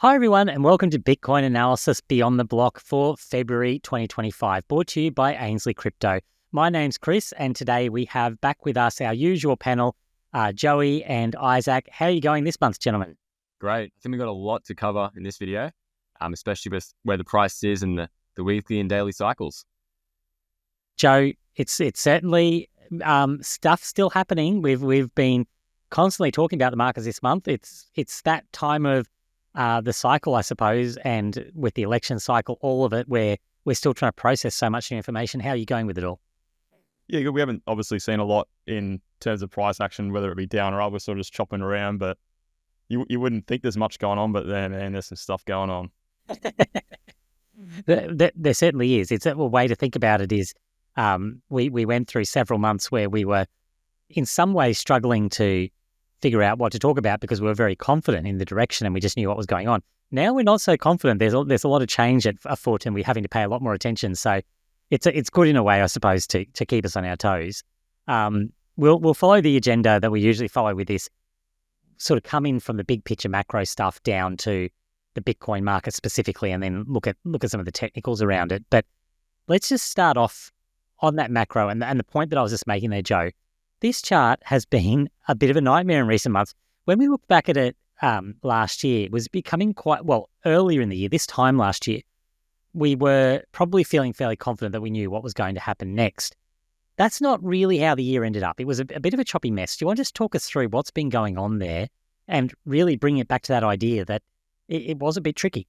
Hi everyone, and welcome to Bitcoin Analysis Beyond the Block for February 2025, brought to you by Ainslie Crypto. My name's Chris, and today we have back with us our usual panel, Joey and Isaac. How are you going this month, gentlemen? Great. I think we've got a lot to cover in this video, especially with where the price is and the weekly and daily cycles. Joe, it's certainly stuff still happening. We've been constantly talking about the markets this month. It's that time of the cycle, I suppose, and with the election cycle, all of it, where we're still trying to process so much new information. How are you going with it all? Yeah, we haven't obviously seen a lot in terms of price action, whether it be down or up. We're sort of just chopping around, but you wouldn't think there's much going on, but then there's some stuff going on. There certainly is. It's a way to think about it is we went through several months where we were in some ways struggling to figure out what to talk about because we were very confident in the direction and we just knew what was going on. Now we're not so confident. There's a lot of change afoot and we're having to pay a lot more attention. So it's good in a way, I suppose, to keep us on our toes. We'll follow the agenda that we usually follow with this, sort of come in from the big picture macro stuff down to the Bitcoin market specifically, and then look at some of the technicals around it. But let's just start off on that macro and the point that I was just making there, Joe. This chart has been a bit of a nightmare in recent months. When we look back at it last year, it was becoming earlier in the year, this time last year, we were probably feeling fairly confident that we knew what was going to happen next. That's not really how the year ended up. It was a bit of a choppy mess. Do you want to just talk us through what's been going on there and really bring it back to that idea that it was a bit tricky?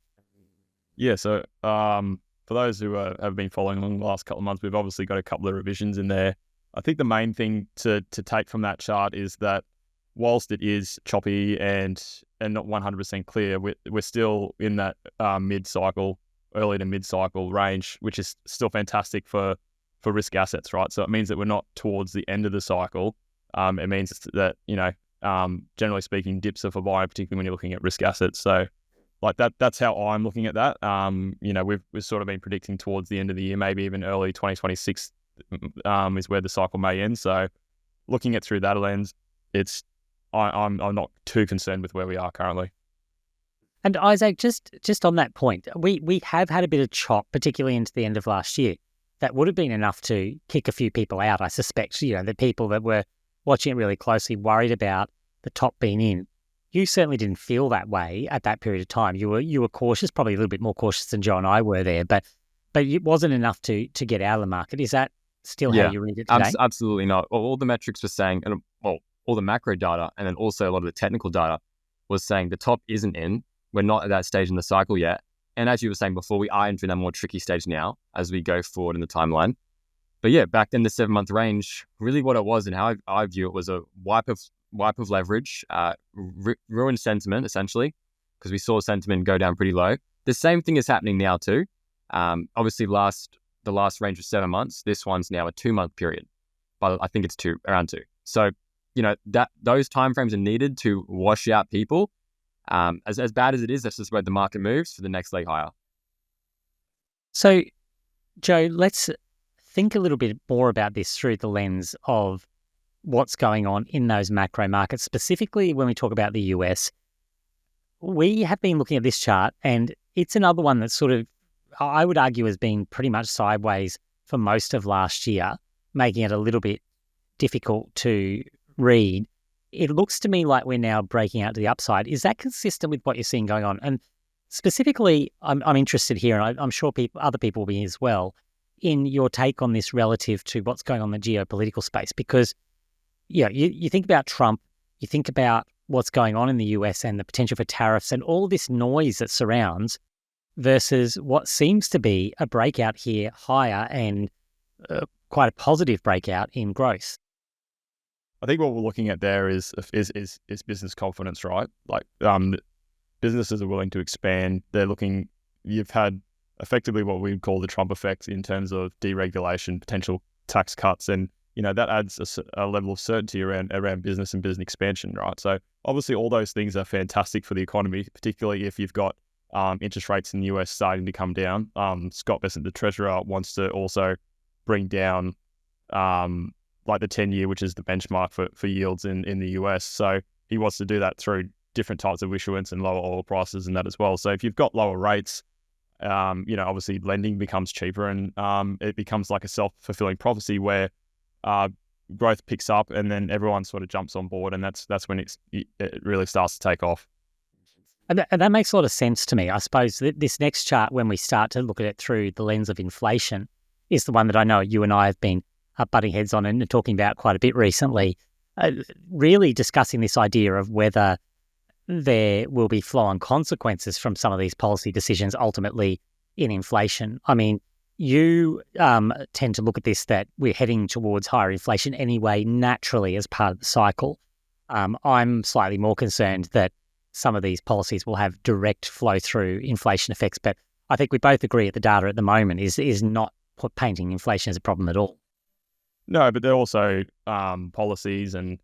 Yeah, so for those who have been following along the last couple of months, we've obviously got a couple of revisions in there. I think the main thing to take from that chart is that whilst it is choppy and not 100% clear, we're still in that mid-cycle, early to mid-cycle range, which is still fantastic for risk assets, right? So it means that we're not towards the end of the cycle. It means that, generally speaking, dips are for buying, particularly when you're looking at risk assets. So like that's how I'm looking at that. We've sort of been predicting towards the end of the year, maybe even early 2026 is where the cycle may end. So looking at through that lens, I'm not too concerned with where we are currently. And Isaac, just on that point, we have had a bit of chop, particularly into the end of last year. That would have been enough to kick a few people out, I suspect. The people that were watching it really closely, worried about the top being in. You certainly didn't feel that way at that period of time. You were cautious, probably a little bit more cautious than Joe and I were there, but it wasn't enough to get out of the market. Is that still how you read it today? Absolutely not. All the metrics were saying, and all the macro data, and then also a lot of the technical data was saying the top isn't in. We're not at that stage in the cycle yet. And as you were saying before, we are entering that more tricky stage now as we go forward in the timeline. But yeah, back then the 7-month range, really what it was and how I view it was a wipe of leverage, ruined sentiment essentially, because we saw sentiment go down pretty low. The same thing is happening now too. Obviously the last range was 7 months. This one's now a 2-month period, but I think it's around 2. So, those timeframes are needed to wash out people. As bad as it is, that's just where the market moves for the next leg higher. So, Joe, let's think a little bit more about this through the lens of what's going on in those macro markets. Specifically, when we talk about the US, we have been looking at this chart, and it's another one that sort of, I would argue, has been pretty much sideways for most of last year, making it a little bit difficult to read. It looks to me like we're now breaking out to the upside. Is that consistent with what you're seeing going on? And specifically, I'm interested here, and I'm sure other people will be as well, in your take on this relative to what's going on in the geopolitical space. Because, you think about Trump, you think about what's going on in the US and the potential for tariffs and all this noise that surrounds versus what seems to be a breakout here higher and quite a positive breakout in growth. I think what we're looking at there is business confidence, right? Like businesses are willing to expand. You've had effectively what we call the Trump effect in terms of deregulation, potential tax cuts, and that adds a level of certainty around business and business expansion, right? So obviously all those things are fantastic for the economy, particularly if you've got interest rates in the US starting to come down. Scott Bessent, the treasurer, wants to also bring down like the 10-year, which is the benchmark for yields in the US. So he wants to do that through different types of issuance and lower oil prices and that as well. So if you've got lower rates, obviously lending becomes cheaper, and it becomes like a self-fulfilling prophecy where growth picks up and then everyone sort of jumps on board, and that's when it really starts to take off. And that makes a lot of sense to me. I suppose this next chart, when we start to look at it through the lens of inflation, is the one that I know you and I have been butting heads on and talking about quite a bit recently, really discussing this idea of whether there will be flow-on consequences from some of these policy decisions ultimately in inflation. I mean, you tend to look at this that we're heading towards higher inflation anyway, naturally, as part of the cycle. I'm slightly more concerned that some of these policies will have direct flow-through inflation effects, but I think we both agree that the data at the moment is not painting inflation as a problem at all. No, but there are also policies and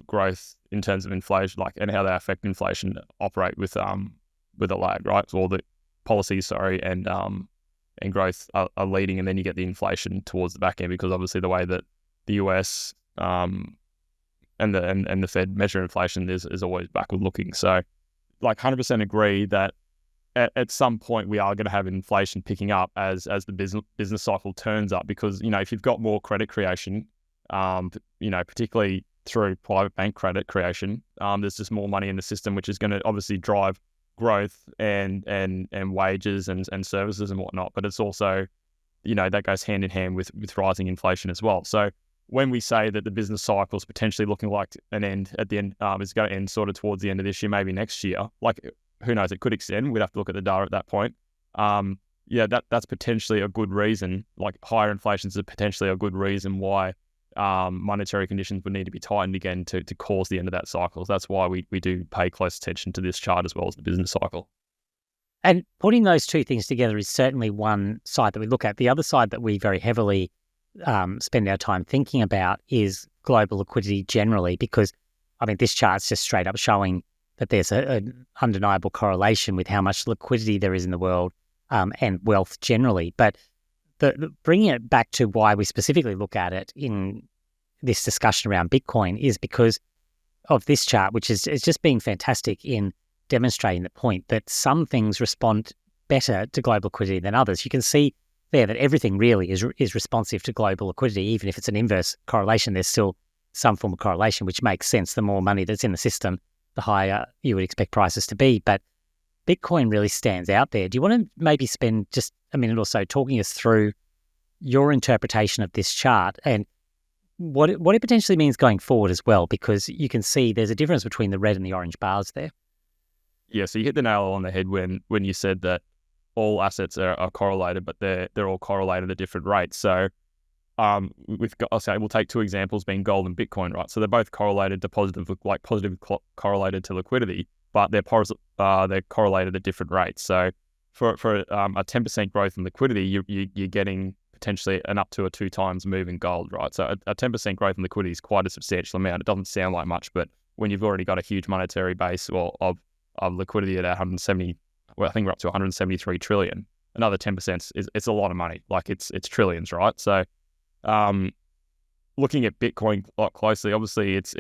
growth in terms of inflation, and how they affect inflation operate with a lag, right? So all the policies, and growth are leading, and then you get the inflation towards the back end, because obviously the way that the US and the Fed measure inflation is always backward looking. So 100% agree that at some point we are going to have inflation picking up as the business cycle turns up, because if you've got more credit creation, particularly through private bank credit creation, there's just more money in the system, which is going to obviously drive growth and wages and services and whatnot. But it's also, that goes hand in hand with rising inflation as well. So when we say that the business cycle is potentially looking like an end at the end, is going to end sort of towards the end of this year, maybe next year, who knows, it could extend. We'd have to look at the data at that point. That's potentially a good reason. Higher inflation is potentially a good reason why monetary conditions would need to be tightened again to cause the end of that cycle. So that's why we do pay close attention to this chart as well as the business cycle. And putting those two things together is certainly one side that we look at. The other side that we very heavily spend our time thinking about is global liquidity generally, because this chart's just straight up showing that there's an undeniable correlation with how much liquidity there is in the world and wealth generally. But bringing it back to why we specifically look at it in this discussion around Bitcoin is because of this chart, which is just being fantastic in demonstrating the point that some things respond better to global liquidity than others. You can see there that everything really is responsive to global liquidity. Even if it's an inverse correlation, there's still some form of correlation, which makes sense. The more money that's in the system, the higher you would expect prices to be. But Bitcoin really stands out there. Do you want to maybe spend just a minute or so talking us through your interpretation of this chart and what it potentially means going forward as well? Because you can see there's a difference between the red and the orange bars there. Yeah, so you hit the nail on the head when you said that all assets are correlated, but they're all correlated at different rates. So we'll take two examples being gold and Bitcoin, right? So they're both correlated to positively correlated to liquidity, but they're correlated at different rates. So for a 10% growth in liquidity, you're getting potentially an up to a 2 times move in gold, right? So a 10% growth in liquidity is quite a substantial amount. It doesn't sound like much, but when you've already got a huge monetary base of liquidity at 170, well, I think we're up to 173 trillion. Another 10% it's a lot of money. It's trillions, right? So looking at Bitcoin closely, obviously it's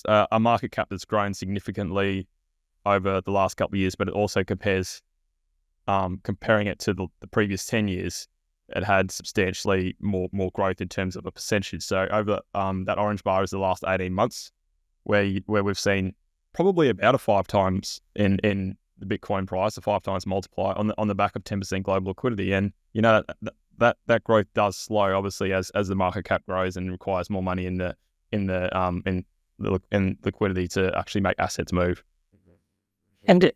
a market cap that's grown significantly over the last couple of years, but it also comparing it to the previous 10 years, it had substantially more growth in terms of a percentage. So over that orange bar is the last 18 months, where we've seen probably about a 5 times in the Bitcoin price, a 5 times multiplier on the back of 10% global liquidity. And that growth does slow, obviously, as the market cap grows and requires more money in liquidity to actually make assets move. And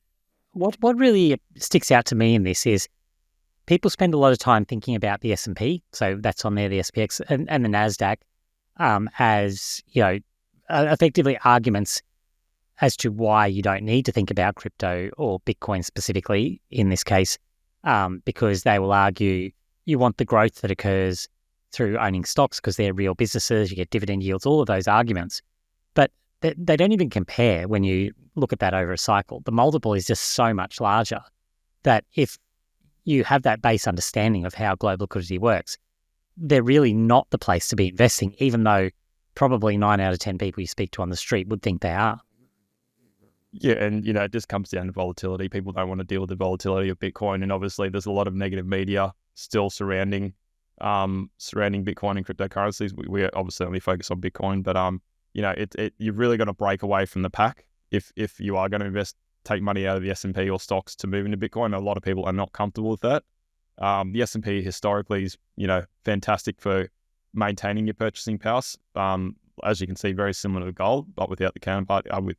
what really sticks out to me in this is people spend a lot of time thinking about the S&P, so that's on there, the SPX, and the NASDAQ, as effectively arguments as to why you don't need to think about crypto or Bitcoin specifically in this case, because they will argue you want the growth that occurs through owning stocks because they're real businesses, you get dividend yields, all of those arguments. But they don't even compare when you look at that over a cycle. The multiple is just so much larger that if you have that base understanding of how global liquidity works, they're really not the place to be investing, even though probably 9 out of 10 people you speak to on the street would think they are. Yeah, and it just comes down to volatility. People don't want to deal with the volatility of Bitcoin, and obviously there's a lot of negative media still surrounding Bitcoin and cryptocurrencies. We obviously only focus on Bitcoin, but you've really got to break away from the pack if you are going to take money out of the S&P or stocks to move into Bitcoin. A lot of people are not comfortable with that. The S&P historically is fantastic for maintaining your purchasing power. As you can see, very similar to gold, but without the counterparty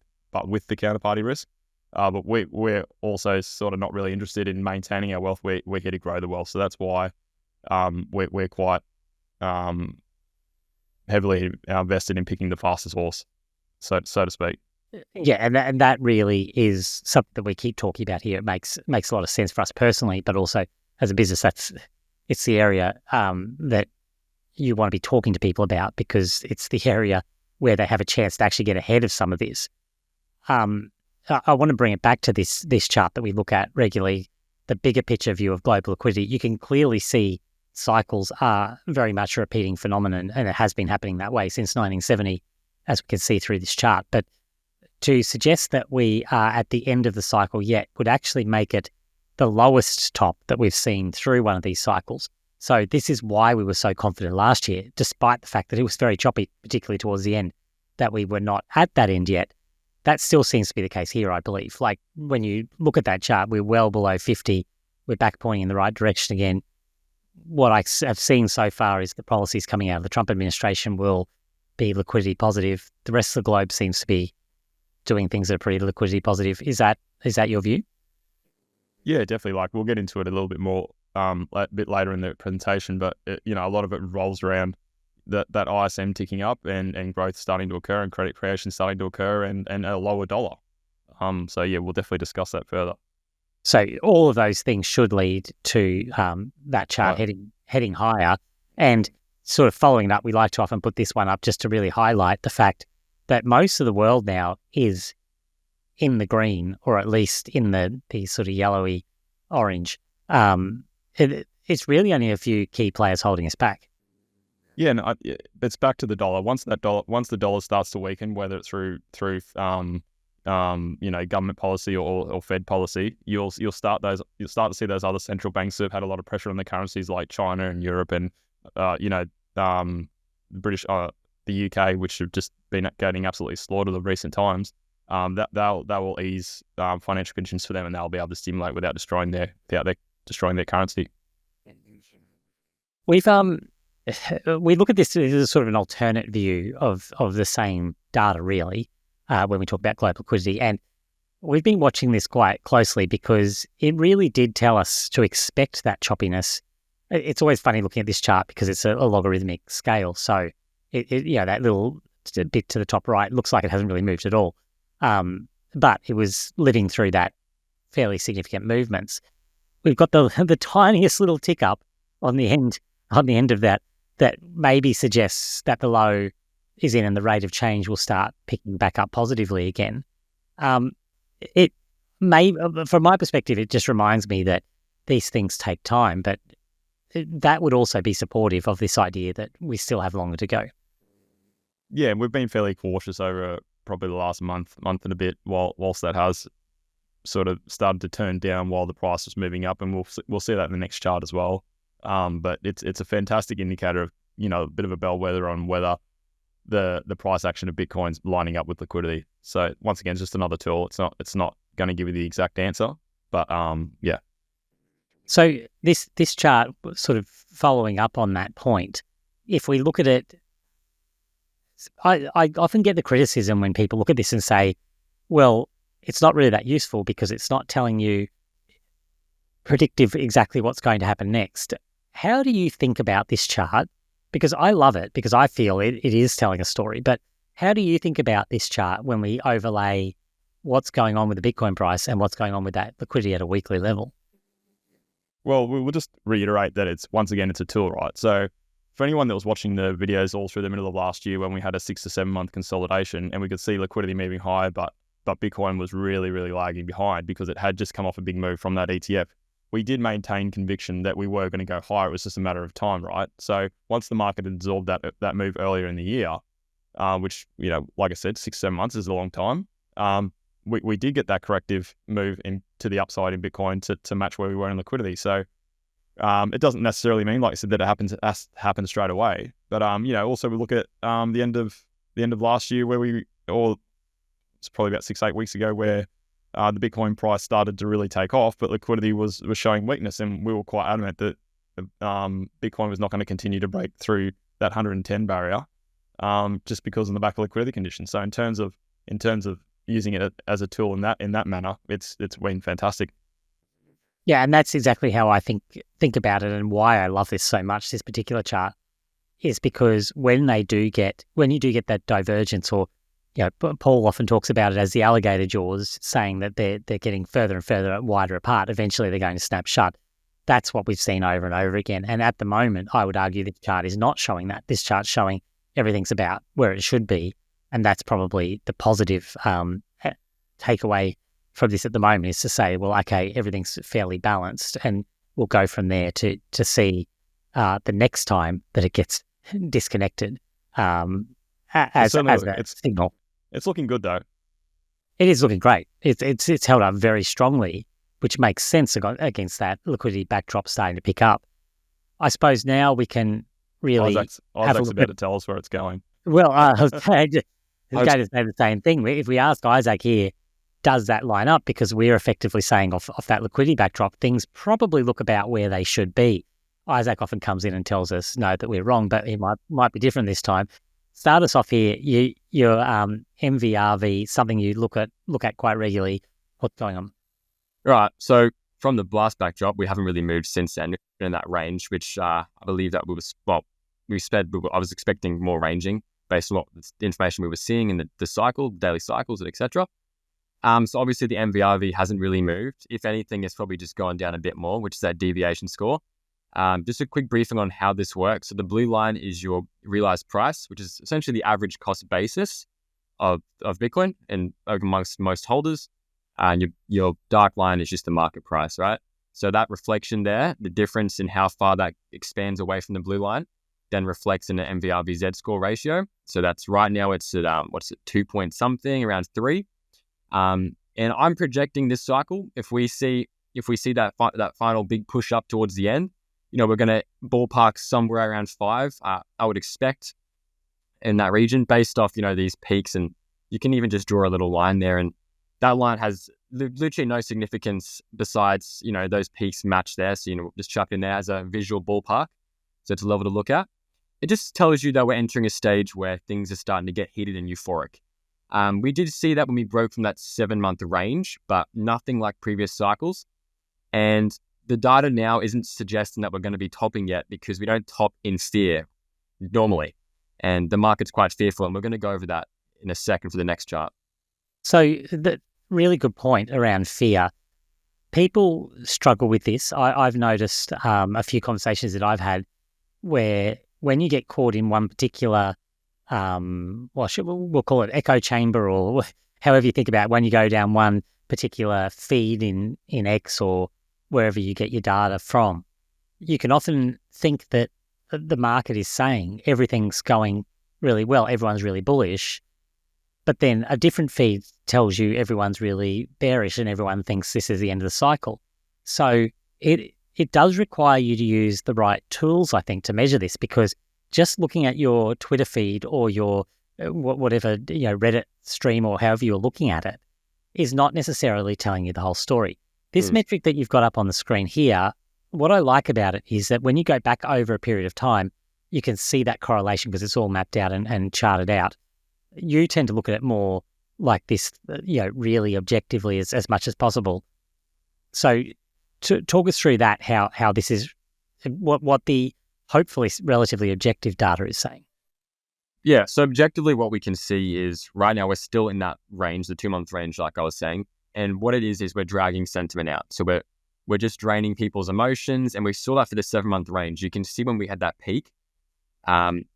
with the counterparty risk. But we're also sort of not really interested in maintaining our wealth. We're here to grow the wealth. So that's why we're quite heavily invested in picking the fastest horse, so to speak. Yeah, and that really is something that we keep talking about here. It makes a lot of sense for us personally, but also as a business, it's the area that you want to be talking to people about, because it's the area where they have a chance to actually get ahead of some of this. I want to bring it back to this chart that we look at regularly, the bigger picture view of global liquidity. You can clearly see cycles are very much a repeating phenomenon, and it has been happening that way since 1970, as we can see through this chart. But to suggest that we are at the end of the cycle yet would actually make it the lowest top that we've seen through one of these cycles. So this is why we were so confident last year, despite the fact that it was very choppy, particularly towards the end, that we were not at that end yet. That still seems to be the case here, I believe. Like, when you look at that chart, we're well below 50. We're back pointing in the right direction again. What I have seen so far is the policies coming out of the Trump administration will be liquidity positive. The rest of the globe seems to be doing things that are pretty liquidity positive. Is that your view? Yeah, definitely. Like, we'll get into it a little bit more a bit later in the presentation, but a lot of it revolves around that ISM ticking up and growth starting to occur and credit creation starting to occur and a lower dollar. So yeah, we'll definitely discuss that further. So all of those things should lead to that chart heading higher. And sort of following up, we like to often put this one up just to really highlight the fact that most of the world now is in the green, or at least in the sort of yellowy orange. It's really only a few key players holding us back. Yeah, and it's back to the dollar. Once the dollar starts to weaken, whether it's through government policy or Fed policy, you'll start to see those other central banks who have had a lot of pressure on the currencies, like China and Europe and the British, the UK, which have just been getting absolutely slaughtered of recent times. That will ease financial conditions for them, and they'll be able to stimulate without destroying their currency. We look at this as sort of an alternate view of the same data, really, when we talk about global liquidity. And we've been watching this quite closely because it really did tell us to expect that choppiness. It's always funny looking at this chart because it's a logarithmic scale. So that little bit to the top right looks like it hasn't really moved at all. But it was living through that fairly significant movements. We've got the tiniest little tick up on the end of that maybe suggests that the low is in and the rate of change will start picking back up positively again. It may, from my perspective, it just reminds me that these things take time, but that would also be supportive of this idea that we still have longer to go. Yeah, we've been fairly cautious over probably the last month and a bit, whilst that has sort of started to turn down while the price was moving up, and we'll see that in the next chart as well. But it's a fantastic indicator of, a bit of a bellwether on whether the price action of Bitcoin's lining up with liquidity. So once again, it's just another tool. It's not going to give you the exact answer, but yeah. So this chart, sort of following up on that point, if we look at it, I often get the criticism when people look at this and say, well, it's not really that useful because it's not telling you predictive exactly what's going to happen next. How do you think about this chart? Because I love it, because I feel it is telling a story. But how do you think about this chart when we overlay what's going on with the Bitcoin price and what's going on with that liquidity at a weekly level? Well, we'll just reiterate that it's a tool, right? So for anyone that was watching the videos all through the middle of last year when we had a 6 to 7 month consolidation and we could see liquidity moving higher, but Bitcoin was really, really lagging behind because it had just come off a big move from that ETF. We did maintain conviction that we were going to go higher. It was just a matter of time, right? So once the market absorbed that move earlier in the year, which, like I said, 6-7 months is a long time. We did get that corrective move to the upside in Bitcoin to match where we were in liquidity. So it doesn't necessarily mean, like I said, that it happens straight away. But also we look at the end of last year it's probably about 6-8 weeks ago, where the Bitcoin price started to really take off, but liquidity was showing weakness, and we were quite adamant that Bitcoin was not going to continue to break through that 110 barrier, just because on the back of liquidity conditions. So in terms of using it as a tool in that manner, it's been fantastic. Yeah, and that's exactly how I think about it, and why I love this so much. This particular chart is because when you do get that divergence, or Paul often talks about it as the alligator jaws, saying that they're getting further and further wider apart. Eventually, they're going to snap shut. That's what we've seen over and over again. And at the moment, I would argue this chart is not showing that. This chart's showing everything's about where it should be, and that's probably the positive takeaway from this at the moment, is to say, well, okay, everything's fairly balanced, and we'll go from there to see the next time that it gets disconnected as a signal. It's looking good, though. It is looking great. It's held up very strongly, which makes sense against that liquidity backdrop starting to pick up. I suppose now we can really Isaac's about to tell us where it's going. Well, I was going to say the same thing. If we ask Isaac here, does that line up? Because we're effectively saying off that liquidity backdrop, things probably look about where they should be. Isaac often comes in and tells us, no, that we're wrong, but it might be different this time. Start us off here. Your MVRV, something you look at quite regularly. What's going on? Right. So from the blast backdrop, we haven't really moved since then in that range, which I believe that I was expecting more ranging based on what the information we were seeing in the cycle, daily cycles, etc. So obviously the MVRV hasn't really moved. If anything, it's probably just gone down a bit more, which is that deviation score. Just a quick briefing on how this works. So the blue line is your realized price, which is essentially the average cost basis of Bitcoin and amongst most holders. And your dark line is just the market price, right? So that reflection there, the difference in how far that expands away from the blue line, then reflects in the MVRV Z score ratio. So that's right now it's at 2 point something, around 3. And I'm projecting this cycle, if we see that final big push up towards the end, we're going to ballpark somewhere around 5. I would expect in that region, based off these peaks, and you can even just draw a little line there, and that line has literally no significance besides those peaks match there. So just chuck in there as a visual ballpark, so it's a level to look at. It just tells you that we're entering a stage where things are starting to get heated and euphoric. We did see that when we broke from that 7-month range, but nothing like previous cycles. And the data now isn't suggesting that we're going to be topping yet, because we don't top in fear normally. And the market's quite fearful, and we're going to go over that in a second for the next chart. So the really good point around fear. People struggle with this. I've noticed a few conversations that I've had where when you get caught in one particular we'll call it echo chamber, or however you think about it, when you go down one particular feed in X or wherever you get your data from, you can often think that the market is saying everything's going really well, everyone's really bullish, but then a different feed tells you everyone's really bearish and everyone thinks this is the end of the cycle. So it does require you to use the right tools, I think, to measure this, because just looking at your Twitter feed or your whatever Reddit stream or however you're looking at it is not necessarily telling you the whole story. This metric that you've got up on the screen here, what I like about it is that when you go back over a period of time, you can see that correlation because it's all mapped out and charted out. You tend to look at it more like this, really objectively as much as possible. So to talk us through that, how this is, what the hopefully relatively objective data is saying. Yeah, so objectively what we can see is right now we're still in that range, the 2-month range, like I was saying. And what it is we're dragging sentiment out. So we're just draining people's emotions, and we saw that for the 7-month range. You can see when we had that peak,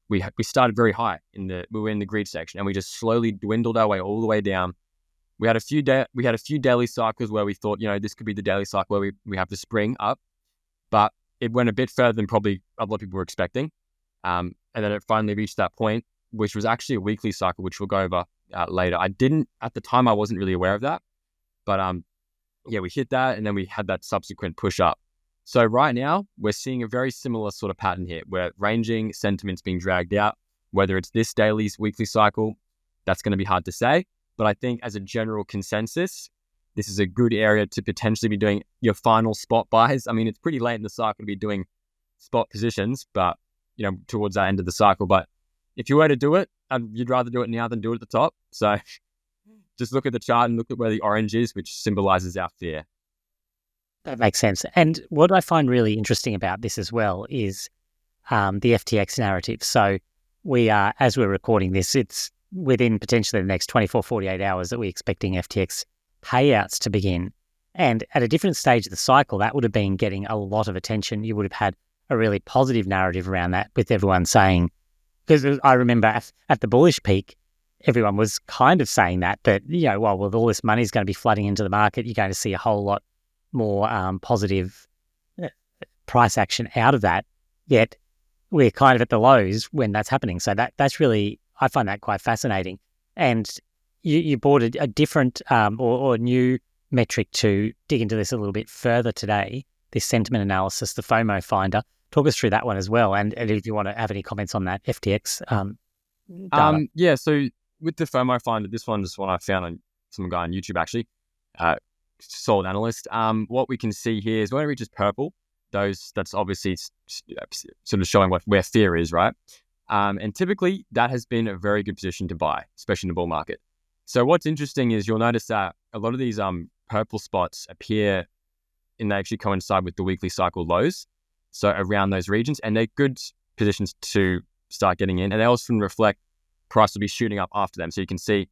we started very high we were in the greed section, and we just slowly dwindled our way all the way down. We had a few daily cycles where we thought, this could be the daily cycle where we have the spring up, but it went a bit further than probably a lot of people were expecting. And then it finally reached that point which was actually a weekly cycle, which we'll go over later. At the time, I wasn't really aware of that. But yeah, we hit that and then we had that subsequent push up. So right now, we're seeing a very similar sort of pattern here where ranging sentiment's being dragged out. Whether it's this daily's weekly cycle, that's going to be hard to say. But I think as a general consensus, this is a good area to potentially be doing your final spot buys. I mean, it's pretty late in the cycle to be doing spot positions, but towards that end of the cycle. But if you were to do it, you'd rather do it now than do it at the top. So just look at the chart and look at where the orange is, which symbolizes our fear. That makes sense. And what I find really interesting about this as well is the FTX narrative. So we are, as we're recording this, it's within potentially the next 24, 48 hours that we're expecting FTX payouts to begin. And at a different stage of the cycle, that would have been getting a lot of attention. You would have had a really positive narrative around that with everyone saying, because I remember at the bullish peak, everyone was kind of saying that, well, with all this money is going to be flooding into the market, you're going to see a whole lot more positive price action out of that. Yet we're kind of at the lows when that's happening. So that's really, I find that quite fascinating. And you brought a different or new metric to dig into this a little bit further today, this sentiment analysis, the FOMO finder. Talk us through that one as well. And if you want to have any comments on that FTX data. Yeah, so with the FOMO finder, this one is one I found on some guy on YouTube actually, solid analyst. What we can see here is when it reaches purple, that's obviously sort of showing where fear is, right? And typically that has been a very good position to buy, especially in the bull market. So what's interesting is you'll notice that a lot of these purple spots appear and they actually coincide with the weekly cycle lows. So around those regions, and they're good positions to start getting in. And they also reflect price will be shooting up after them. So you can see,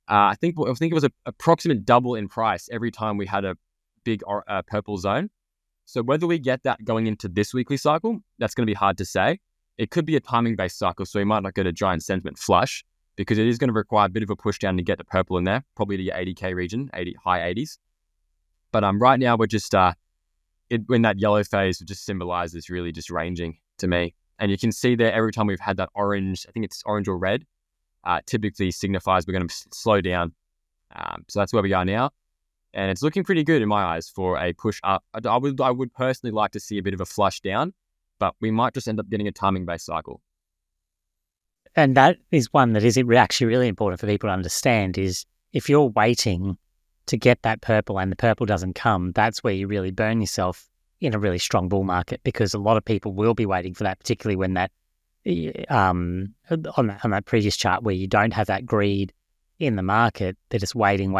I think it was an approximate double in price every time we had a big purple zone. So whether we get that going into this weekly cycle, that's going to be hard to say. It could be a timing-based cycle, so we might not get a giant sentiment flush because it is going to require a bit of a push down to get the purple in there, probably to your 80K region, high 80s. But right now we're just in that yellow phase, it just symbolizes really just ranging to me. And you can see there every time we've had that orange, I think it's orange or red, typically signifies we're going to slow down. So that's where we are now. And it's looking pretty good in my eyes for a push up. I would personally like to see a bit of a flush down, but we might just end up getting a timing-based cycle. And that is one that is actually really important for people to understand is if you're waiting to get that purple and the purple doesn't come, that's where you really burn yourself in a really strong bull market, because a lot of people will be waiting for that, particularly when that on that previous chart where you don't have that greed in the market, they're just waiting,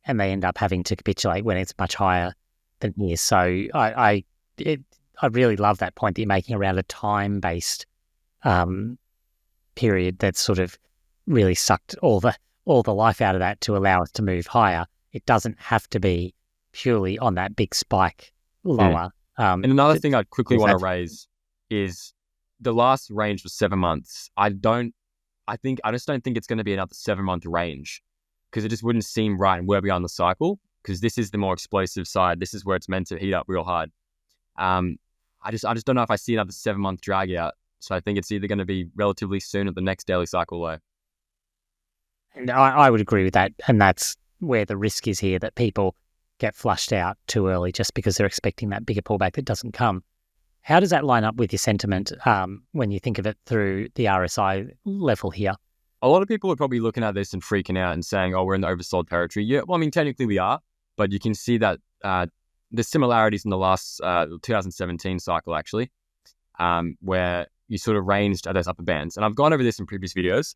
and they end up having to capitulate when it's much higher than here. So I really love that point that you're making around a time-based period that's sort of really sucked all the life out of that to allow us to move higher. It doesn't have to be purely on that big spike lower. And another thing I'd quickly want to raise is the last range was 7 months. I just don't think it's going to be another 7-month range because it just wouldn't seem right where we are in the cycle, because this is the more explosive side. This is where it's meant to heat up real hard. I just don't know if I see another 7-month drag out. So I think it's either going to be relatively soon at the next daily cycle low. And I would agree with that. And that's where the risk is here, that people get flushed out too early just because they're expecting that bigger pullback that doesn't come. How does that line up with your sentiment when you think of it through the RSI level here? A lot of people are probably looking at this and freaking out and saying, oh, we're in the oversold territory. Yeah, well, I mean, technically we are, but you can see that the similarities in the last 2017 cycle, actually, where you sort of ranged at those upper bands. And I've gone over this in previous videos.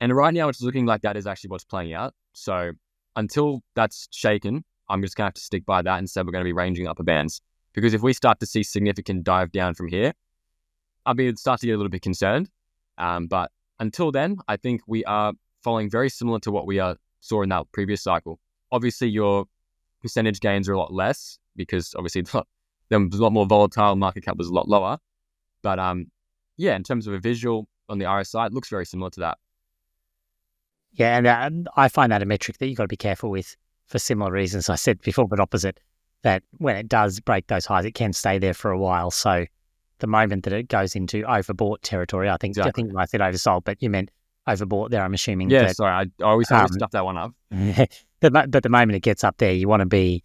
And right now it's looking like that is actually what's playing out. So until that's shaken, I'm just going to have to stick by that and say we're going to be ranging upper bands. Because if we start to see significant dive down from here, I'll start to get a little bit concerned. But until then, I think we are following very similar to what we saw in that previous cycle. Obviously, your percentage gains are a lot less because obviously there was a lot more volatile, market cap was a lot lower. But yeah, in terms of a visual on the RSI, it looks very similar to that. Yeah, and I find that a metric that you've got to be careful with for similar reasons. I said before, but opposite, that when it does break those highs, it can stay there for a while. So the moment that it goes into overbought territory. I think you might say oversold, but you meant overbought there, I'm assuming. Yeah, that, sorry. I always stuff that one up. but the moment it gets up there, you want to be,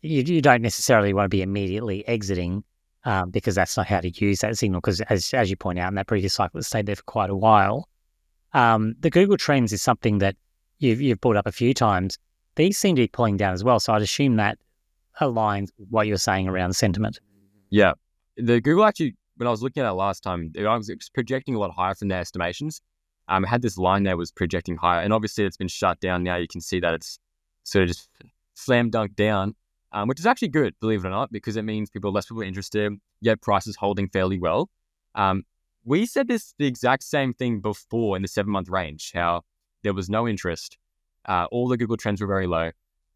you don't necessarily want to be immediately exiting because that's not how to use that signal, because as you point out, in that previous cycle, it stayed there for quite a while. The Google Trends is something that you've brought up a few times. These seem to be pulling down as well, so I'd assume that aligns with what you're saying around sentiment. Yeah. The Google actually, when I was looking at it last time, I was projecting a lot higher from their estimations. It had this line there was projecting higher, and obviously it's been shut down now. You can see that it's sort of just slam dunk down, which is actually good, believe it or not, because it means less people are interested, yet prices holding fairly well. We said the exact same thing before in the 7-month range, how there was no interest. All the Google Trends were very low.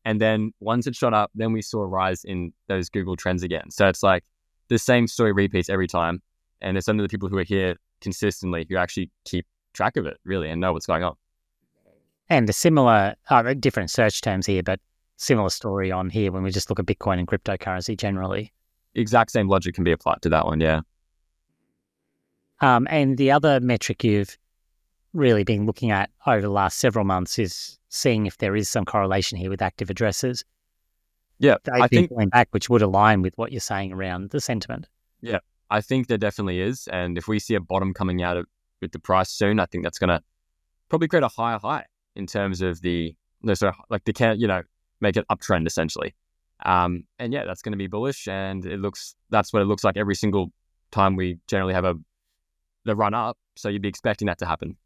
And then once it shot up, then we saw a rise in those Google Trends again. So it's like the same story repeats every time. And it's only the people who are here consistently who actually keep track of it, really, and know what's going on. And a similar, different search terms here, but similar story on here when we just look at Bitcoin and cryptocurrency generally. Exact same logic can be applied to that one, yeah. And the other metric you've really been looking at over the last several months is seeing if there is some correlation here with active addresses. Yeah, I think going back, which would align with what you're saying around the sentiment. Yeah, I think there definitely is. And if we see a bottom coming out with the price soon, I think that's going to probably create a higher high in terms of make it uptrend essentially. And yeah, that's going to be bullish. And that's what it looks like every single time we generally have the run up. So you'd be expecting that to happen.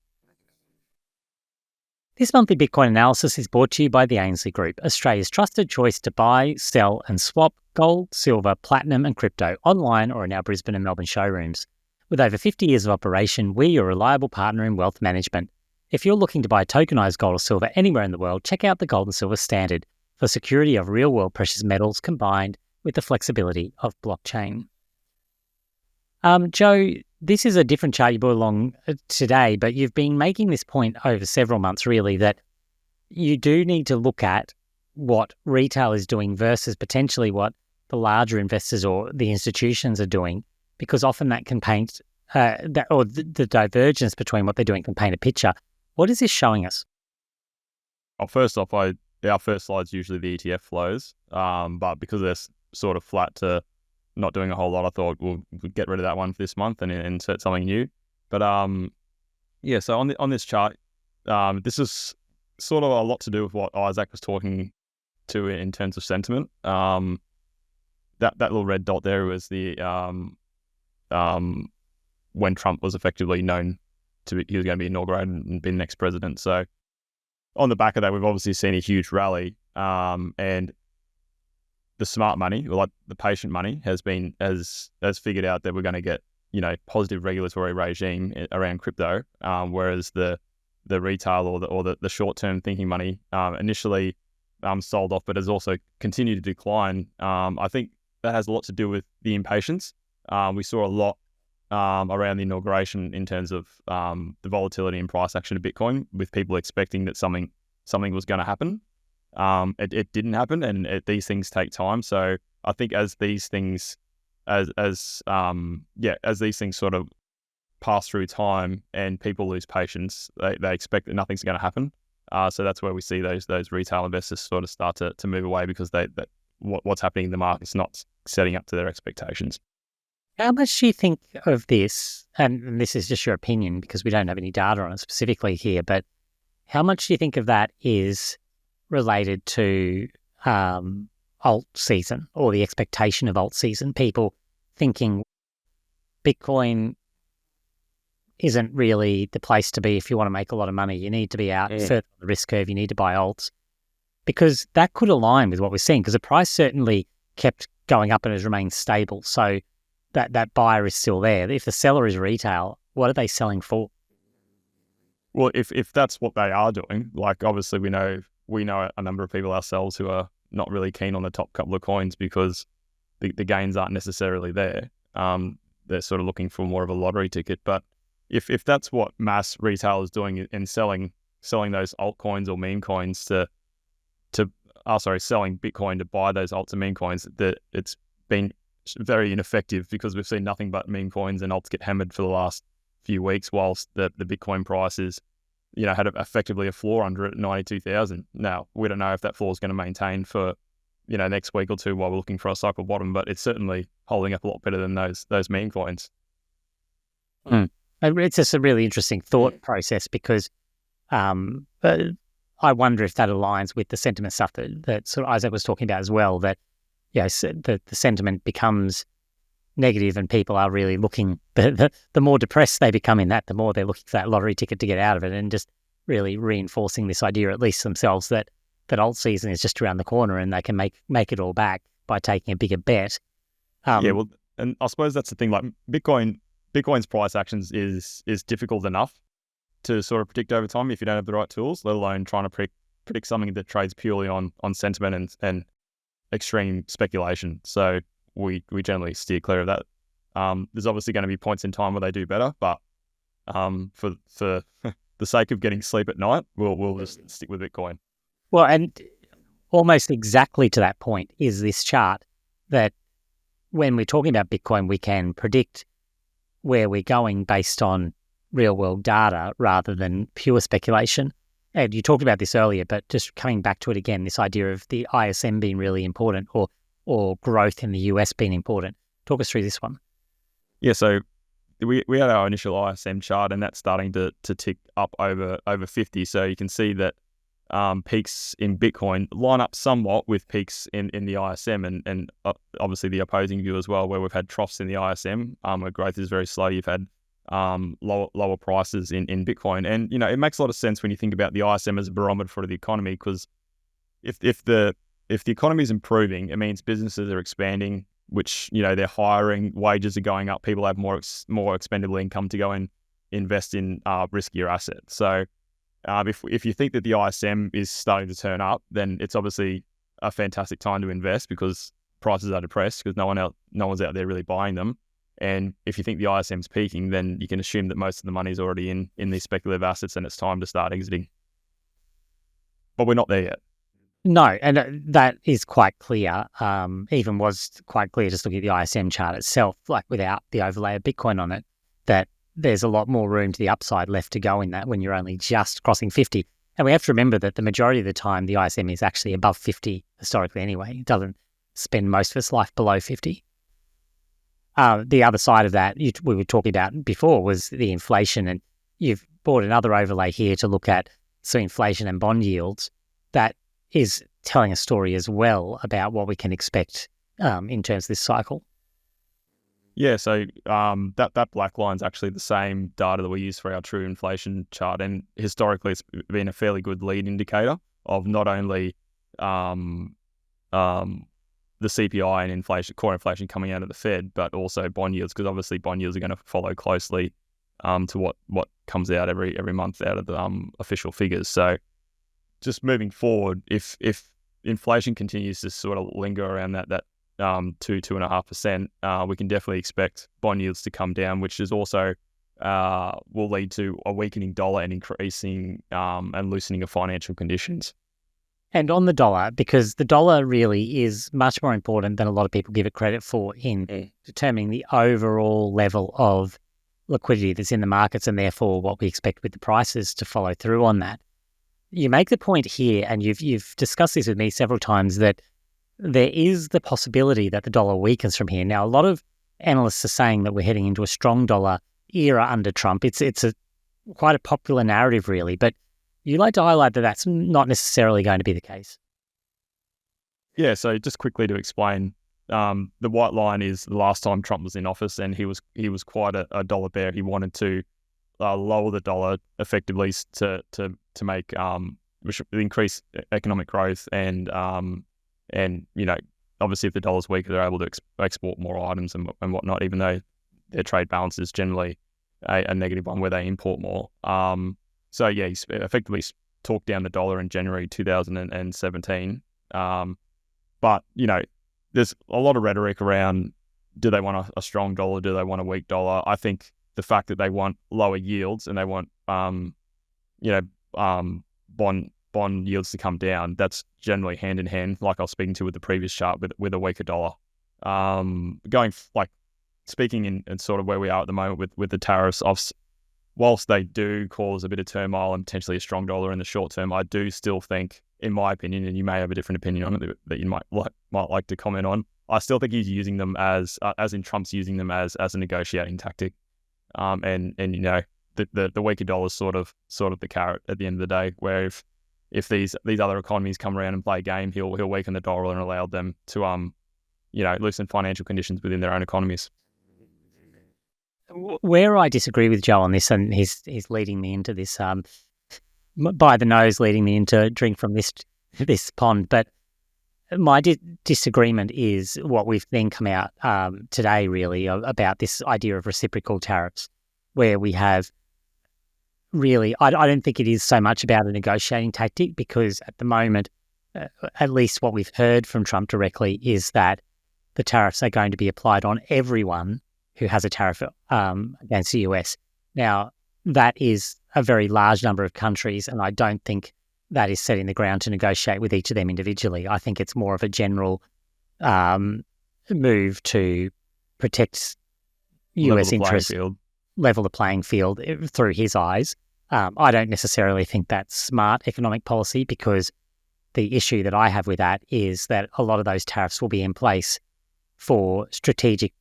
This monthly Bitcoin analysis is brought to you by the Ainslie Group, Australia's trusted choice to buy, sell and swap gold, silver, platinum and crypto online or in our Brisbane and Melbourne showrooms. With over 50 years of operation, we're your reliable partner in wealth management. If you're looking to buy tokenized gold or silver anywhere in the world, check out the Gold and Silver Standard for security of real-world precious metals combined with the flexibility of blockchain. Joe, this is a different chart you brought along today, but you've been making this point over several months, really, that you do need to look at what retail is doing versus potentially what the larger investors or the institutions are doing, because often that can paint, the divergence between what they're doing can paint a picture. What is this showing us? Well, first off, our first slide is usually the ETF flows, but because they're sort of flat to not doing a whole lot, I thought we'll get rid of that one for this month and insert something new. But so on this chart, this is sort of a lot to do with what Isaac was talking to in terms of sentiment. That little red dot there was the when Trump was effectively known he was going to be inaugurated and be the next president. So on the back of that, we've obviously seen a huge rally, and the smart money, or like the patient money, has figured out that we're going to get positive regulatory regime around crypto, whereas the retail or the short term thinking money initially sold off, but has also continued to decline. I think that has a lot to do with the impatience. We saw a lot around the inauguration in terms of the volatility and price action of Bitcoin, with people expecting that something was going to happen. It didn't happen, and these things take time. So I think as these things, as these things sort of pass through time and people lose patience, they expect that nothing's going to happen. So that's where we see those retail investors sort of start to move away, because what's happening in the market's not setting up to their expectations. How much do you think of this, and this is just your opinion because we don't have any data on it specifically here, but how much do you think of that is related to alt season or the expectation of alt season? People thinking Bitcoin isn't really the place to be if you want to make a lot of money. You need to be out further on the risk curve. You need to buy alts, because that could align with what we're seeing, because the price certainly kept going up and has remained stable. So that buyer is still there. If the seller is retail, what are they selling for? Well, if that's what they are doing, like obviously we know a number of people ourselves who are not really keen on the top couple of coins because the gains aren't necessarily there. They're sort of looking for more of a lottery ticket. But if that's what mass retail is doing and selling those altcoins or meme coins selling Bitcoin to buy those alt and meme coins, that it's been very ineffective because we've seen nothing but meme coins and alts get hammered for the last few weeks, whilst the Bitcoin price is, had effectively a floor under it at 92,000. Now, we don't know if that floor is going to maintain for, next week or two while we're looking for a cycle bottom, but it's certainly holding up a lot better than those meme coins. It's just a really interesting thought process because I wonder if that aligns with the sentiment stuff that sort of Isaac was talking about as well, that the sentiment becomes negative and people are really looking, the more depressed they become in that, the more they're looking for that lottery ticket to get out of it, and just really reinforcing this idea, at least themselves, that alt season is just around the corner and they can make it all back by taking a bigger bet. And I suppose that's the thing, like Bitcoin's price actions is difficult enough to sort of predict over time if you don't have the right tools, let alone trying to predict something that trades purely on sentiment and extreme speculation. So we generally steer clear of that. There's obviously going to be points in time where they do better, but for the sake of getting sleep at night, we'll just stick with Bitcoin. Well, and almost exactly to that point is this chart that when we're talking about Bitcoin, we can predict where we're going based on real world data rather than pure speculation. And you talked about this earlier, but just coming back to it again, this idea of the ISM being really important or growth in the US being important. Talk us through this one. Yeah, so we had our initial ISM chart and that's starting to tick up over 50. So you can see that peaks in Bitcoin line up somewhat with peaks in the ISM and obviously the opposing view as well, where we've had troughs in the ISM where growth is very slow. You've had lower prices in Bitcoin. And, it makes a lot of sense when you think about the ISM as a barometer for the economy, because if the economy is improving, it means businesses are expanding, which, they're hiring, wages are going up, people have more expendable income to go and invest in riskier assets. So if you think that the ISM is starting to turn up, then it's obviously a fantastic time to invest because prices are depressed because no one's out there really buying them. And if you think the ISM's peaking, then you can assume that most of the money is already in these speculative assets and it's time to start exiting. But we're not there yet. No, and that is quite clear. Even was quite clear just looking at the ISM chart itself, like without the overlay of Bitcoin on it, that there's a lot more room to the upside left to go in that when you're only just crossing 50. And we have to remember that the majority of the time, the ISM is actually above 50 historically anyway. It doesn't spend most of its life below 50. The other side of that we were talking about before was the inflation, and you've brought another overlay here to look at inflation and bond yields. That is telling a story as well about what we can expect in terms of this cycle. Yeah, so that black line is actually the same data that we use for our true inflation chart, and historically it's been a fairly good lead indicator of not only the CPI and inflation, core inflation coming out of the Fed, but also bond yields, because obviously bond yields are going to follow closely to what comes out every month out of the official figures. So just moving forward, if inflation continues to sort of linger around that 2.5%, we can definitely expect bond yields to come down, which is also will lead to a weakening dollar and increasing and loosening of financial conditions. And on the dollar, because the dollar really is much more important than a lot of people give it credit for in determining the overall level of liquidity that's in the markets and therefore what we expect with the prices to follow through on that. You make the point here, and you've discussed this with me several times, that there is the possibility that the dollar weakens from here. Now, a lot of analysts are saying that we're heading into a strong dollar era under Trump. It's quite a popular narrative, really, but you like to highlight that that's not necessarily going to be the case. Yeah, so just quickly to explain, the white line is the last time Trump was in office, and he was quite a dollar bear. He wanted to lower the dollar effectively to make increase economic growth and obviously if the dollar's weaker, they're able to export more items and whatnot, even though their trade balance is generally a negative one where they import more. So yeah, he's effectively talked down the dollar in January 2017. But there's a lot of rhetoric around, do they want a strong dollar? Do they want a weak dollar? I think the fact that they want lower yields and they want bond yields to come down, that's generally hand in hand, like I was speaking to with the previous chart, with a weaker dollar. Speaking in sort of where we are at the moment with the tariffs, whilst they do cause a bit of turmoil and potentially a strong dollar in the short term, I do still think, in my opinion, and you may have a different opinion on it that you might like to comment on, I still think he's using them as in Trump's using them as a negotiating tactic. And the weaker dollar is sort of the carrot at the end of the day, where if these other economies come around and play a game, he'll weaken the dollar and allow them to loosen financial conditions within their own economies. Where I disagree with Joe on this, and he's leading me into this by the nose, leading me into drink from this pond. But my disagreement is what we've then come out today, really, about this idea of reciprocal tariffs, where we have really, I don't think it is so much about a negotiating tactic, because at the moment, at least what we've heard from Trump directly is that the tariffs are going to be applied on everyone who has a tariff against the US. Now, that is a very large number of countries, and I don't think that is setting the ground to negotiate with each of them individually. I think it's more of a general move to protect US interests, level the playing field through his eyes. I don't necessarily think that's smart economic policy, because the issue that I have with that is that a lot of those tariffs will be in place for strategic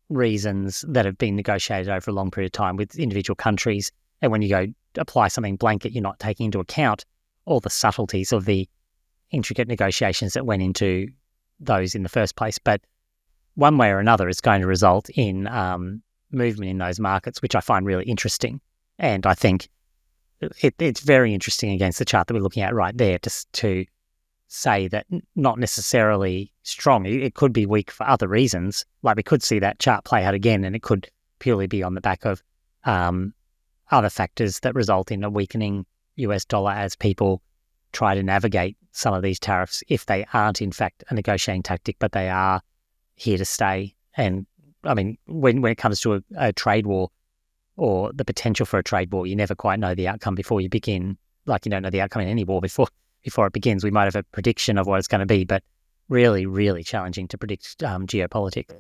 reasons that have been negotiated over a long period of time with individual countries. And when you go apply something blanket, you're not taking into account all the subtleties of the intricate negotiations that went into those in the first place. But one way or another, it's going to result in movement in those markets, which I find really interesting. And I think it's very interesting against the chart that we're looking at right there, just to say that not necessarily strong. It could be weak for other reasons. Like, we could see that chart play out again, and it could purely be on the back of other factors that result in a weakening US dollar as people try to navigate some of these tariffs, if they aren't in fact a negotiating tactic, but they are here to stay. And I mean, when it comes to a trade war, or the potential for a trade war, you never quite know the outcome before you begin. Like, you don't know the outcome in any war before it begins. We might have a prediction of what it's going to be, but really, really challenging to predict geopolitics.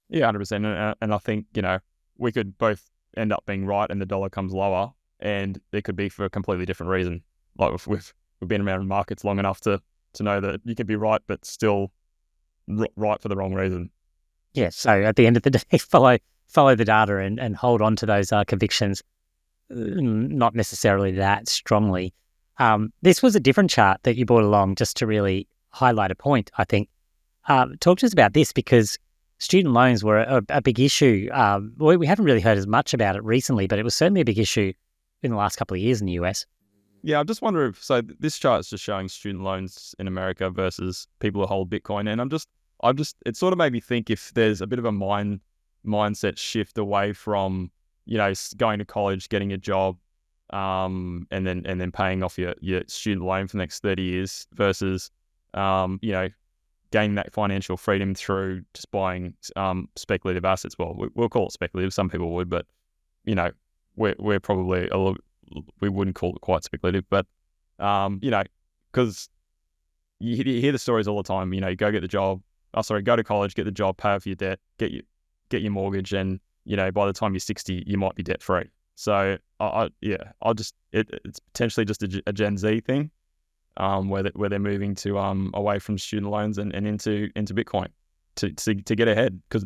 Yeah, 100%. And I think, we could both end up being right and the dollar comes lower, and it could be for a completely different reason. Like, we've been around markets long enough to know that you can be right, but still right for the wrong reason. Yeah, so at the end of the day, follow the data and hold on to those convictions, not necessarily that strongly. This was a different chart that you brought along just to really highlight a point, I think. Talk to us about this, because student loans were a big issue. We haven't really heard as much about it recently, but it was certainly a big issue in the last couple of years in the US. Yeah, I just wonder so this chart is just showing student loans in America versus people who hold Bitcoin. And it sort of made me think if there's a bit of a mindset shift away from, going to college, getting a job, and then paying off your student loan for the next 30 years versus, gaining that financial freedom through just buying speculative assets. Well, we'll call it speculative. Some people would, but, we're probably we wouldn't call it quite speculative. But, because you hear the stories all the time, you go get the job. Go to college, get the job, pay off your debt, get your mortgage, and by the time you're 60, you might be debt free. So it's potentially just a Gen Z thing, where they're moving to away from student loans and into Bitcoin to get ahead. Because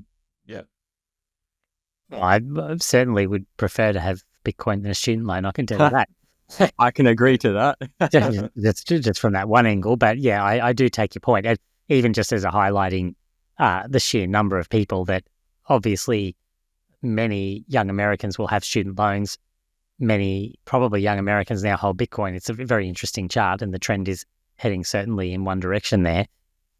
I certainly would prefer to have Bitcoin than a student loan. I can tell you that. I can agree to that. That's just from that one angle. But yeah, I do take your point. And even just as a highlighting the sheer number of people that obviously many young Americans will have student loans. Many probably young Americans now hold Bitcoin. It's a very interesting chart, and the trend is heading certainly in one direction there.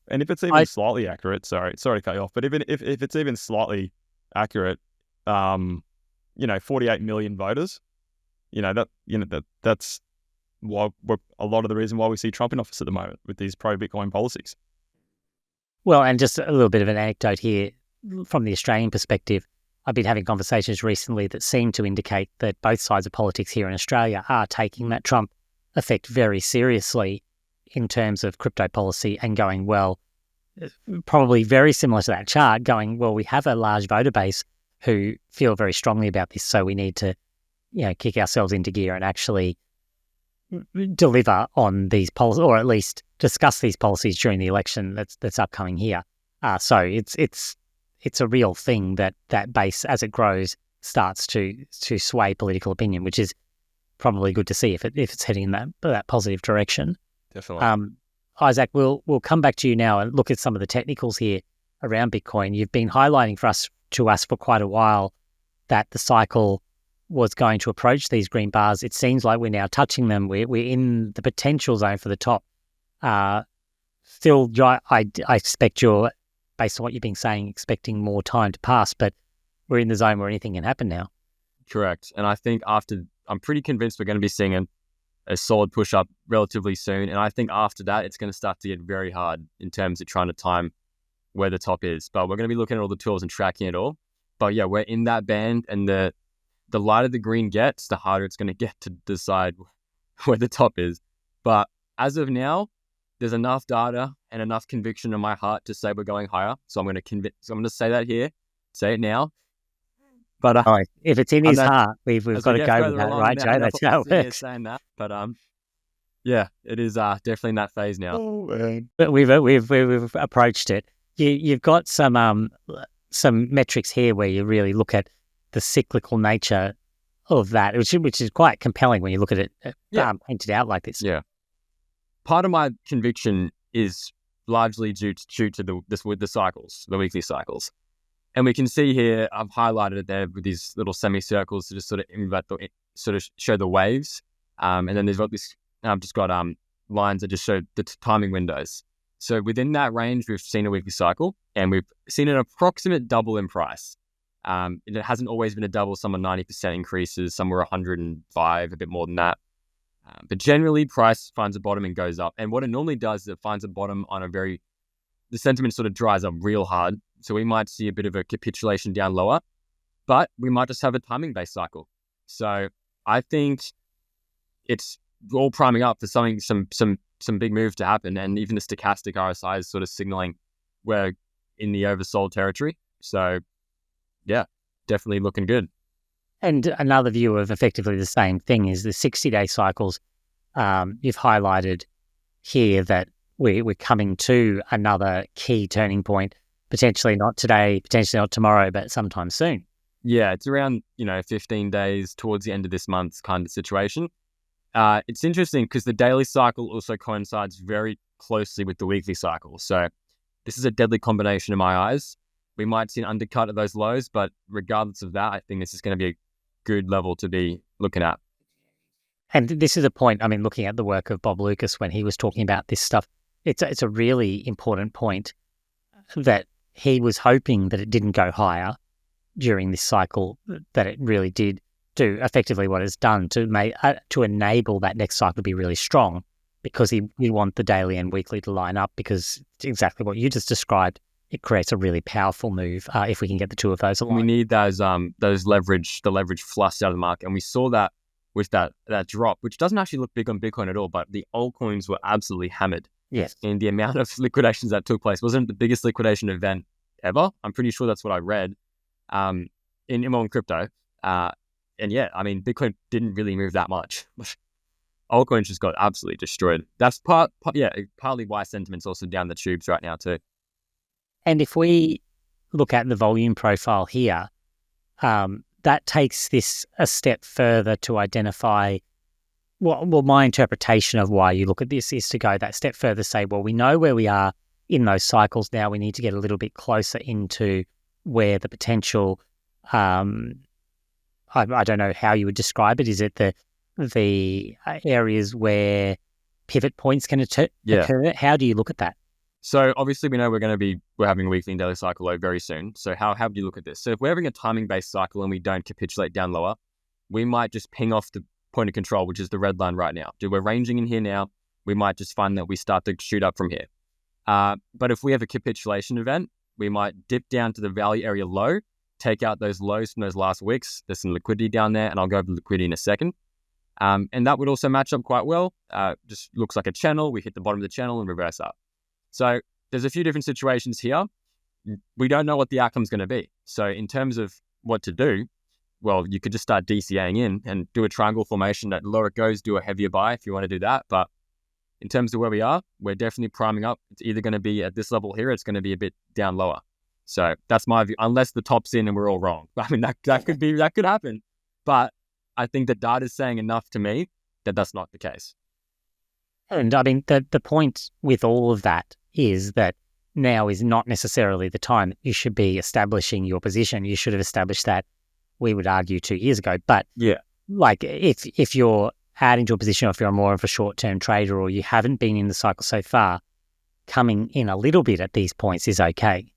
And if it's even slightly accurate, sorry to cut you off, but even if it's even slightly accurate, 48 million voters, that's why a lot of the reason why we see Trump in office at the moment with these pro-Bitcoin policies. Well, and just a little bit of an anecdote here from the Australian perspective. I've been having conversations recently that seem to indicate that both sides of politics here in Australia are taking that Trump effect very seriously in terms of crypto policy and going, well, probably very similar to that chart, going, well, we have a large voter base who feel very strongly about this, so we need to, kick ourselves into gear and actually deliver on these policies, or at least discuss these policies during the election that's upcoming here. So it's a real thing that base, as it grows, starts to sway political opinion, which is probably good to see if it's heading in that positive direction. Definitely. Isaac, we'll come back to you now and look at some of the technicals here around Bitcoin. You've been highlighting to us for quite a while that the cycle was going to approach these green bars. It seems like we're now touching them. We're in the potential zone for the top. Still, I expect you're, based on what you've been saying, expecting more time to pass, but we're in the zone where anything can happen now. Correct. And I think I'm pretty convinced we're going to be seeing a solid push up relatively soon. And I think after that, it's going to start to get very hard in terms of trying to time where the top is. But we're going to be looking at all the tools and tracking it all. But yeah, we're in that band, and the lighter the green gets, the harder it's going to get to decide where the top is. But as of now, there's enough data and enough conviction in my heart to say we're going higher. So I'm going to say that here, say it now. But if it's in his heart, we've got to go with that, right, Joe? That's how it works. Saying that, but yeah, it is definitely in that phase now. Oh, man. But we've approached it. You've got some metrics here where you really look at the cyclical nature of that, which is quite compelling when you look at it painted out like this. Yeah. Part of my conviction is largely due to the cycles, the weekly cycles. And we can see here, I've highlighted it there with these little semicircles to just sort of show the waves. And then there's got this, I've just got lines that just show the timing windows. So within that range, we've seen a weekly cycle, and we've seen an approximate double in price. It hasn't always been a double. Some are 90% increases, some were 105, a bit more than that. But generally, price finds a bottom and goes up. And what it normally does is it finds a bottom on the sentiment sort of dries up real hard. So we might see a bit of a capitulation down lower, but we might just have a timing-based cycle. So I think it's all priming up for some big move to happen. And even the stochastic RSI is sort of signaling we're in the oversold territory. So yeah, definitely looking good. And another view of effectively the same thing is the 60-day cycles. You've highlighted here that we're coming to another key turning point, potentially not today, potentially not tomorrow, but sometime soon. Yeah, it's around 15 days towards the end of this month kind of situation. It's interesting because the daily cycle also coincides very closely with the weekly cycle. So this is a deadly combination in my eyes. We might see an undercut of those lows, but regardless of that, I think this is going to be a good level to be looking at. And this is a point, looking at the work of Bob Lucas when he was talking about this stuff, it's a really important point that he was hoping that it didn't go higher during this cycle, that it really did do effectively what it's done to enable that next cycle to be really strong, because we want the daily and weekly to line up, because it's exactly what you just described. It creates a really powerful move if we can get the two of those aligned. We need the leverage flushed out of the market, and we saw that with that drop, which doesn't actually look big on Bitcoin at all, but the altcoins were absolutely hammered. Yes. And the amount of liquidations that took place wasn't the biggest liquidation event ever. I'm pretty sure that's what I read in crypto. And yeah, Bitcoin didn't really move that much. Altcoins just got absolutely destroyed. That's partly why sentiment's also down the tubes right now too. And if we look at the volume profile here, that takes this a step further to identify, well, my interpretation of why you look at this is to go that step further, say, well, we know where we are in those cycles now. We need to get a little bit closer into where the potential, I don't know how you would describe it. Is it the areas where pivot points can occur? How do you look at that? So obviously we know we're having a weekly and daily cycle low very soon. So how do you look at this? So if we're having a timing-based cycle and we don't capitulate down lower, we might just ping off the point of control, which is the red line right now. We're ranging in here now. We might just find that we start to shoot up from here. But if we have a capitulation event, we might dip down to the value area low, take out those lows from those last wicks. There's some liquidity down there, and I'll go over liquidity in a second. And that would also match up quite well. Just looks like a channel. We hit the bottom of the channel and reverse up. So there's a few different situations here. We don't know what the outcome's going to be. So in terms of what to do, well, you could just start DCAing in and do a triangle formation. That lower it goes, do a heavier buy if you want to do that. But in terms of where we are, we're definitely priming up. It's either going to be at this level here, it's going to be a bit down lower. So that's my view, unless the top's in and we're all wrong. I mean, that could happen. But I think the data is saying enough to me that that's not the case. And I mean, the point with all of that is that now is not necessarily the time that you should be establishing your position. You should have established that, we would argue, 2 years ago. But yeah, like if you're adding to a position, or if you're more of a short-term trader, or you haven't been in the cycle so far, coming in a little bit at these points is okay.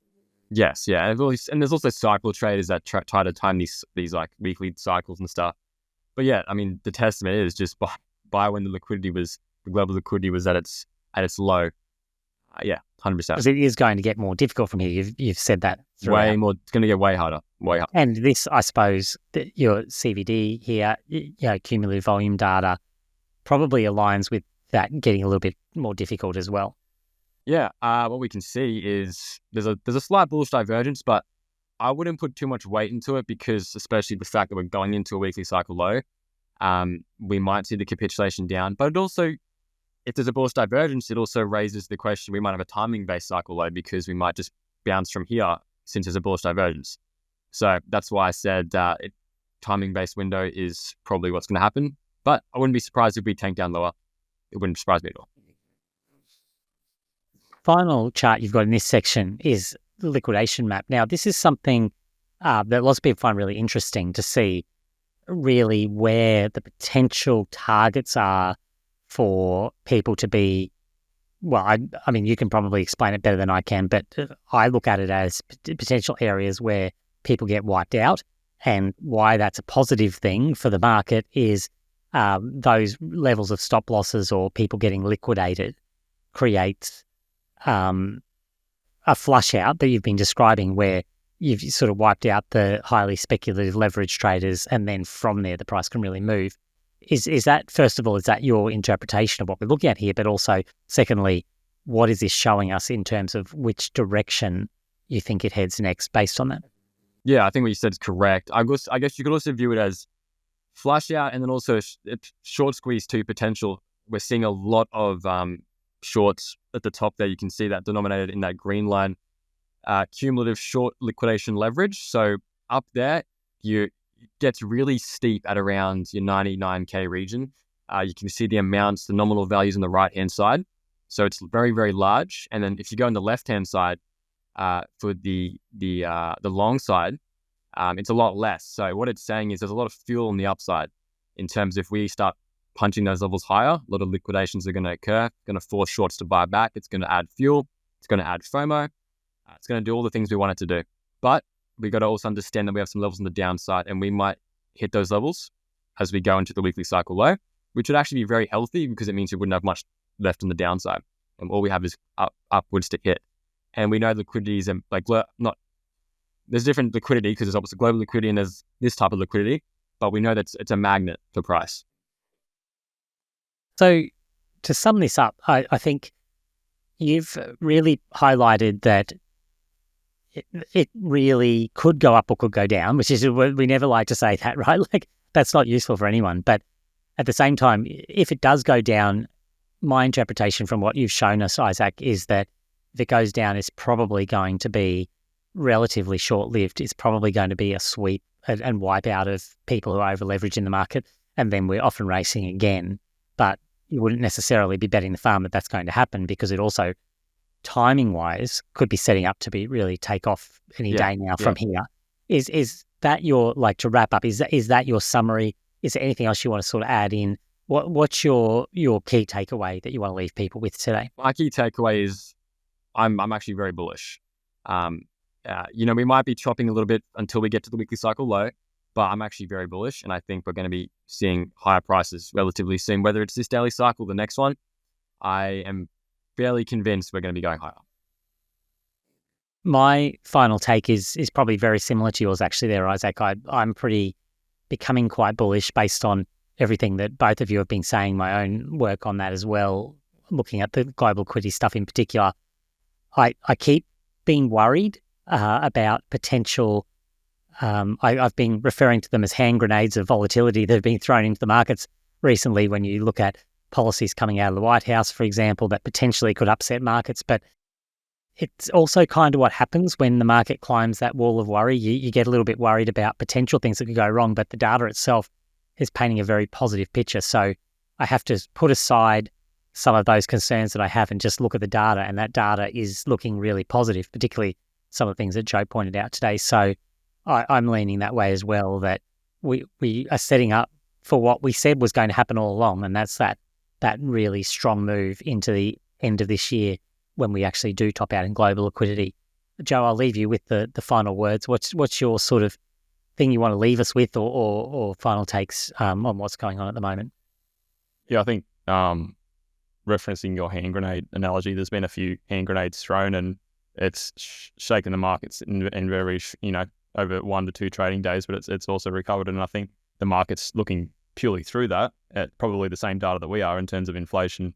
Yes, yeah. And there's also cycle traders that try to time these like weekly cycles and stuff. But yeah, I mean, the testament is just buy when the global liquidity was at its low. Yeah, 100%. Because it is going to get more difficult from here. You've said that throughout. Way more. It's going to get way harder. And this, I suppose, your CVD here, cumulative volume data, probably aligns with that getting a little bit more difficult as well. Yeah. What we can see is there's a slight bullish divergence, but I wouldn't put too much weight into it, because especially the fact that we're going into a weekly cycle low, we might see the capitulation down. But it also, if there's a bullish divergence, it also raises the question, we might have a timing-based cycle low, because we might just bounce from here since there's a bullish divergence. So that's why I said timing-based window is probably what's going to happen. But I wouldn't be surprised if we tank down lower. It wouldn't surprise me at all. Final chart you've got in this section is the liquidation map. Now, this is something that lots of people find really interesting to see, really where the potential targets are for people to be. Well, I mean, you can probably explain it better than I can, but I look at it as potential areas where people get wiped out, and why that's a positive thing for the market is those levels of stop losses or people getting liquidated creates a flush out that you've been describing, where you've sort of wiped out the highly speculative leverage traders, and then from there the price can really move. Is that, first of all, is that your interpretation of what we're looking at here? But also, secondly, what is this showing us in terms of which direction you think it heads next based on that? Yeah, I think what you said is correct. I guess you could also view it as flush out, and then also short squeeze too potential. We're seeing a lot of shorts at the top there. You can see that denominated in that green line, cumulative short liquidation leverage. So up there, it gets really steep at around your 99K region. You can see the amounts, the nominal values on the right-hand side. So it's very, very large. And then if you go on the left-hand side, for the long side, it's a lot less. So what it's saying is there's a lot of fuel on the upside in terms of if we start punching those levels higher, a lot of liquidations are going to occur, going to force shorts to buy back. It's going to add fuel. It's going to add FOMO. It's going to do all the things we want it to do. But we got to also understand that we have some levels on the downside, and we might hit those levels as we go into the weekly cycle low, which would actually be very healthy, because it means we wouldn't have much left on the downside. And all we have is upwards to hit. And we know liquidity is there's different liquidity, because there's obviously global liquidity and there's this type of liquidity, but we know that it's a magnet for price. So to sum this up, I think you've really highlighted that it really could go up or could go down, which is, we never like to say that, right? Like, that's not useful for anyone. But at the same time, if it does go down, my interpretation from what you've shown us, Isaac, is that if it goes down, it's probably going to be relatively short-lived. It's probably going to be a sweep and wipe out of people who are over-leveraged in the market, and then we're often racing again. But you wouldn't necessarily be betting the farm that that's going to happen, because it also, timing-wise, could be setting up to be really take off any day now from here. Is that your, like, to wrap up, is that your summary? Is there anything else you want to sort of add in? What's your key takeaway that you want to leave people with today? My key takeaway is I'm actually very bullish. We might be chopping a little bit until we get to the weekly cycle low, but I'm actually very bullish, and I think we're going to be seeing higher prices relatively soon. Whether it's this daily cycle, the next one, I am fairly convinced we're going to be going higher. My final take is probably very similar to yours, actually, there, Isaac. I'm becoming quite bullish based on everything that both of you have been saying, my own work on that as well, looking at the global liquidity stuff in particular. I keep being worried about potential. I've been referring to them as hand grenades of volatility that have been thrown into the markets recently. When you look at policies coming out of the White House, for example, that potentially could upset markets, but it's also kind of what happens when the market climbs that wall of worry. You get a little bit worried about potential things that could go wrong, but the data itself is painting a very positive picture. So I have to put aside some of those concerns that I have and just look at the data, and that data is looking really positive, particularly some of the things that Joe pointed out today. So I'm leaning that way as well, that we are setting up for what we said was going to happen all along, and that's that really strong move into the end of this year when we actually do top out in global liquidity. Joe, I'll leave you with the final words. What's your sort of thing you want to leave us with, or final takes on what's going on at the moment? Yeah, I think referencing your hand grenade analogy, there's been a few hand grenades thrown, and it's shaken the markets in very, over 1 to 2 trading days, but it's also recovered. And I think the market's looking purely through that at probably the same data that we are in terms of inflation,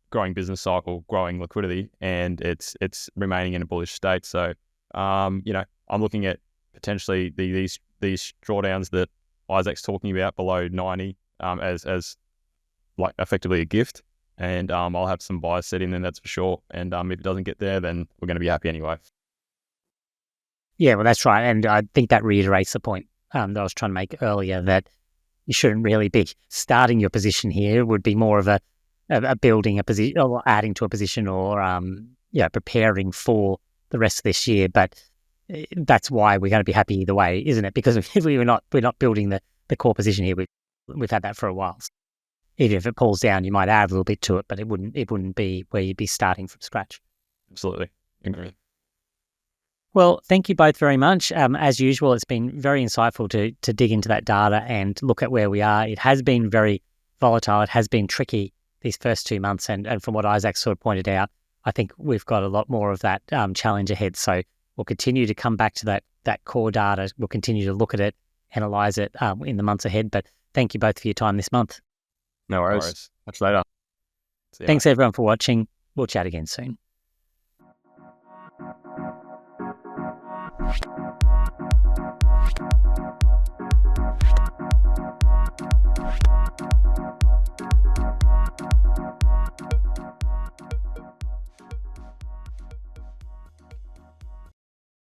growing business cycle, growing liquidity, and it's remaining in a bullish state. So, I'm looking at potentially these drawdowns that Isaac's talking about below 90 as like effectively a gift, and I'll have some buys set in there, that's for sure. And if it doesn't get there, then we're going to be happy anyway. Yeah, well, that's right, and I think that reiterates the point that I was trying to make earlier, that you shouldn't really be starting your position here. It would be more of a building a position or adding to a position, or preparing for the rest of this year. But that's why we're going to be happy either way, isn't it? Because we're not building the core position here. We've had that for a while. Even if it pulls down, you might add a little bit to it, but it wouldn't be where you'd be starting from scratch. Absolutely, agree. Well, thank you both very much. As usual, it's been very insightful to dig into that data and look at where we are. It has been very volatile. It has been tricky these first 2 months. And from what Isaac sort of pointed out, I think we've got a lot more of that challenge ahead. So we'll continue to come back to that core data. We'll continue to look at it, analyze it in the months ahead. But thank you both for your time this month. No worries. Catch you later. Thanks everyone for watching. We'll chat again soon.